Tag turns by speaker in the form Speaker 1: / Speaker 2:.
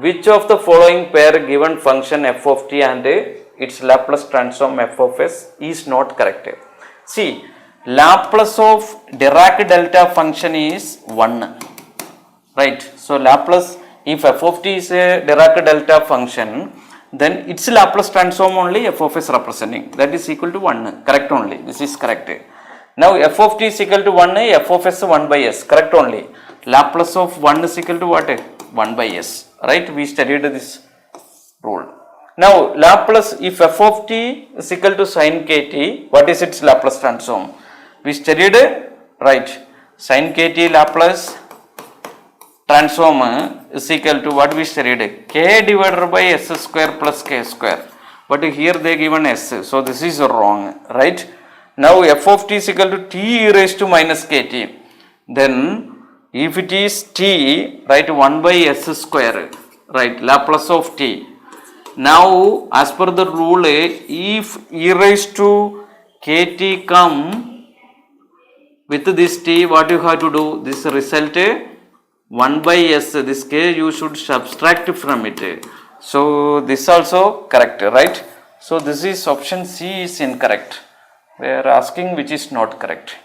Speaker 1: which of the following pair given function f of t and its Laplace transform f of s is not correct? See, Laplace of Dirac delta function is 1, right? So Laplace, if f of t is a Dirac delta function, then its Laplace transform only f of s representing, that is equal to 1, correct only, this is correct. Now f of t is equal to 1, f of s 1 by s, correct only. Laplace of 1 is equal to what? 1 by s, right? We studied this rule. Now Laplace, if f of t is equal to sin kt, what is its Laplace transform? We studied, right, sin kt Laplace transform is equal to what we studied, k divided by s square plus k square, but here they given s, so this is wrong, right? Now f of t is equal to t e raised to minus kt, then if it is t, right, 1 by s square, right, Laplace of t. Now as per the rule, if e raised to kt come with this t, what you have to do, this result 1 by s, this k you should subtract from it. So this also correct, right? So this is option C is incorrect. They are asking which is not correct.